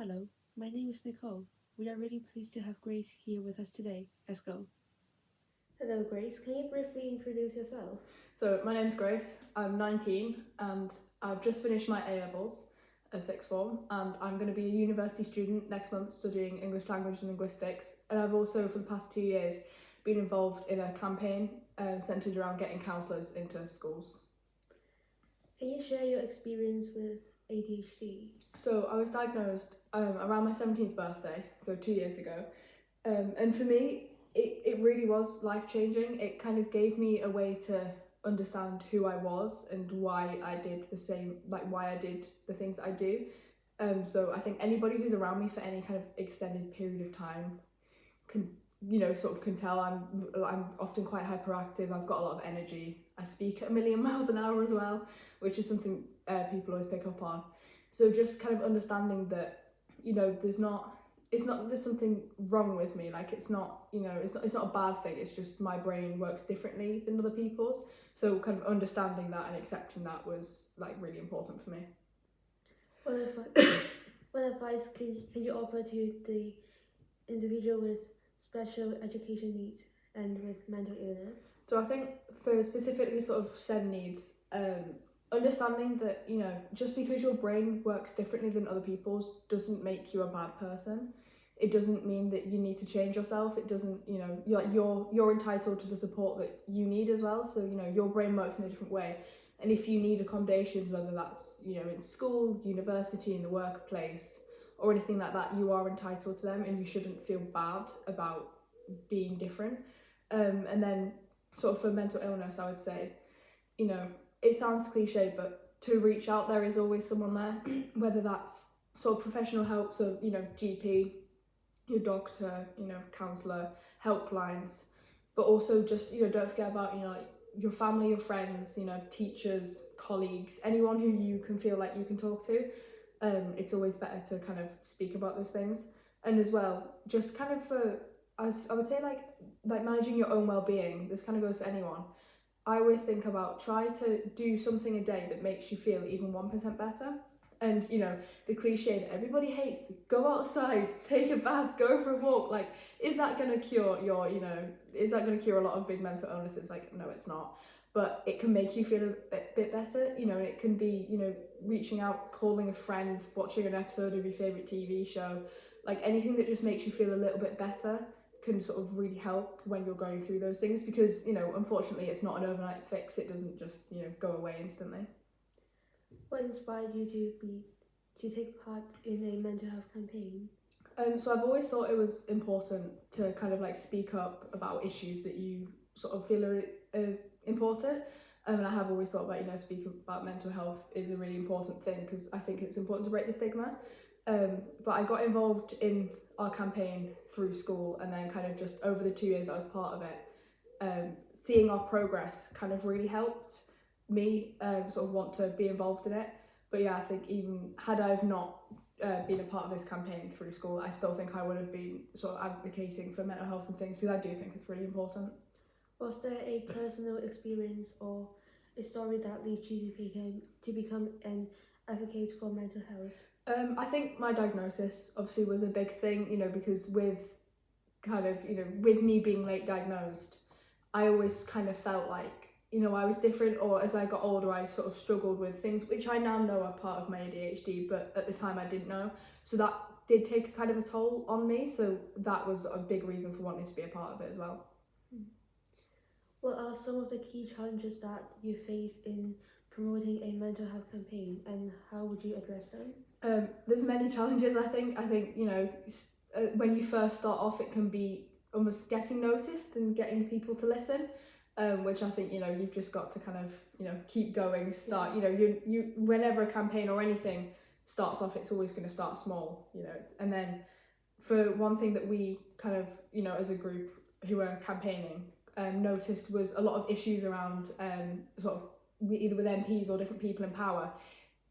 Hello, my name is Nicole. We are really pleased to have Grace here with us today. Let's go. Hello, Grace. Can you briefly introduce yourself? So my name's Grace, I'm 19 and I've just finished my A-levels, a sixth form, and I'm going to be a university student next month studying English language and linguistics. And I've also, for the past 2 years, been involved in a campaign centred around getting counsellors into schools. Can you share your experience with ADHD? So I was diagnosed around my 17th birthday, so 2 years ago. And for me, it really was life-changing. It kind of gave me a way to understand who I was and why I did why I did the things I do. So I think anybody who's around me for any kind of extended period of time can can tell I'm often quite hyperactive. I've got a lot of energy. I speak at a million miles an hour as well, which is something people always pick up on. So just kind of understanding that there's something wrong with me. Like it's not a bad thing. It's just my brain works differently than other people's. So kind of understanding that and accepting that was like really important for me. What advice can you offer to the individual with special education needs and with mental illness? So I think for specifically sort of SEND needs, understanding that just because your brain works differently than other people's doesn't make you a bad person. It doesn't mean that you need to change yourself. It doesn't, you're entitled to the support that you need as well. So your brain works in a different way, and if you need accommodations, whether that's in school, university, in the workplace, or anything like that, you are entitled to them, and you shouldn't feel bad about being different. And then sort of for mental illness, I would say, it sounds cliche, but to reach out, there is always someone there, whether that's sort of professional help, so GP, your doctor, counsellor, helplines, but also just don't forget about your family, your friends, teachers, colleagues, anyone who you can feel like you can talk to. It's always better to kind of speak about those things. And as well, just kind of I would say like managing your own well-being. This kind of goes to anyone. I always think about try to do something a day that makes you feel even 1% better. And the cliche that everybody hates, go outside, take a bath, go for a walk. Like, is that going to cure is that going to cure a lot of big mental illnesses? Like, no, it's not. But it can make you feel a bit better. It can be reaching out, calling a friend, watching an episode of your favourite TV show. Like anything that just makes you feel a little bit better can sort of really help when you're going through those things, because unfortunately it's not an overnight fix. It doesn't just go away instantly. What inspired you to take part in a mental health campaign? So I've always thought it was important to kind of like speak up about issues that you sort of feel are important. And I have always thought about speaking about mental health is a really important thing, because I think it's important to break the stigma. But I got involved in our campaign through school, and then kind of just over the 2 years I was part of it, seeing our progress kind of really helped me sort of want to be involved in it. But yeah, I think even had I've not been a part of this campaign through school, I still think I would have been sort of advocating for mental health and things, because I do think it's really important. Was there a personal experience or a story that leads you to become an advocate for mental health? I think my diagnosis obviously was a big thing, because with with me being late diagnosed, I always kind of felt like, I was different, or as I got older, I sort of struggled with things which I now know are part of my ADHD, but at the time I didn't know. So that did take a kind of a toll on me. So that was a big reason for wanting to be a part of it as well. What are some of the key challenges that you face in promoting a mental health campaign, and how would you address them? There's many challenges, I think. When you first start off, it can be almost getting noticed and getting people to listen. Which I think you've just got to kind of keep going. Start you whenever a campaign or anything starts off, it's always going to start small. And then for one thing that we kind of as a group who are campaigning noticed was a lot of issues around sort of either with MPs or different people in power,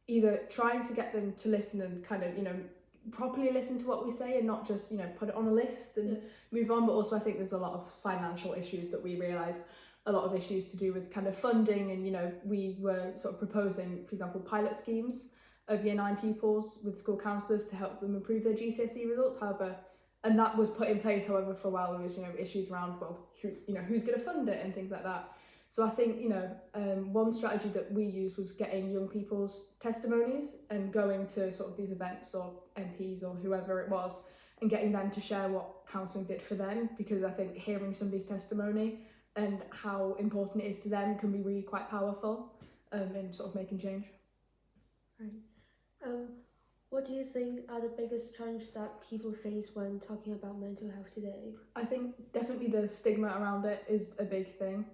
either trying to get them to listen and kind of properly listen to what we say and not just put it on a list and move on. But also I think there's a lot of financial issues that we realised, a lot of issues to do with kind of funding, and we were sort of proposing, for example, pilot schemes of Year 9 pupils with school counsellors to help them improve their GCSE results. However, and that was put in place. However, for a while there was issues around who's going to fund it and things like that. So I think one strategy that we used was getting young people's testimonies and going to sort of these events or MPs or whoever it was and getting them to share what counselling did for them, because I think hearing somebody's testimony and how important it is to them can be really quite powerful in sort of making change. Right. What do you think are the biggest challenges that people face when talking about mental health today? I think definitely the stigma around it is a big thing.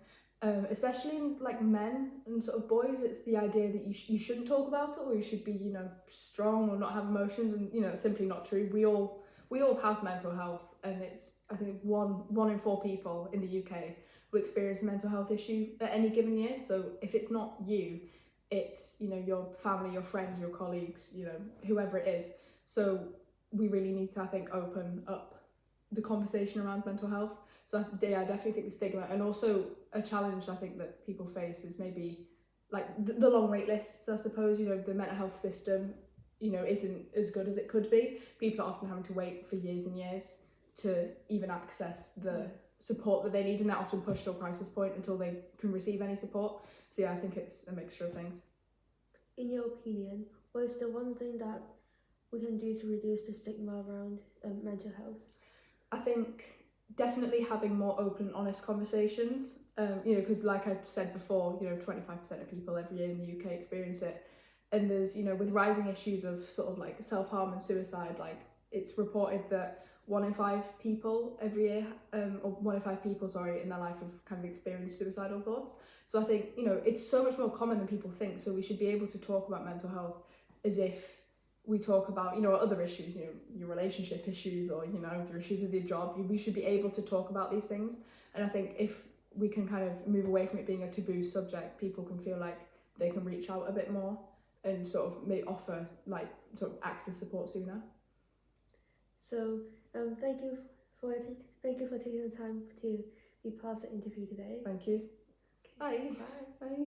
Especially in like men and sort of boys, it's the idea that you shouldn't talk about it, or you should be strong or not have emotions, and it's simply not true. We all have mental health, and it's, I think, one in 4 people in the UK will experience a mental health issue at any given year. So if it's not you, it's your family, your friends, your colleagues, whoever it is. So we really need to, I think, open up the conversation around mental health. So I definitely think the stigma, and also a challenge I think that people face is maybe like the long wait lists. I suppose the mental health system isn't as good as it could be. People are often having to wait for years and years to even access the support that they need, and they're often pushed to a crisis point until they can receive any support. So yeah, I think it's a mixture of things. In your opinion, what is the one thing that we can do to reduce the stigma around mental health? I think definitely having more open, honest conversations. Because like I said before, 25% of people every year in the UK experience it, and there's with rising issues of sort of like self-harm and suicide, like it's reported that 1 in 5 people every year, or 1 in 5 people, in their life have kind of experienced suicidal thoughts. So I think it's so much more common than people think. So we should be able to talk about mental health as if we talk about other issues, your relationship issues, or your issues with your job. We should be able to talk about these things, and I think if we can kind of move away from it being a taboo subject, people can feel like they can reach out a bit more and sort of may offer like sort of access support sooner. So thank you for taking the time to be part of the interview today. Thank you. Okay. Bye. Bye. Bye.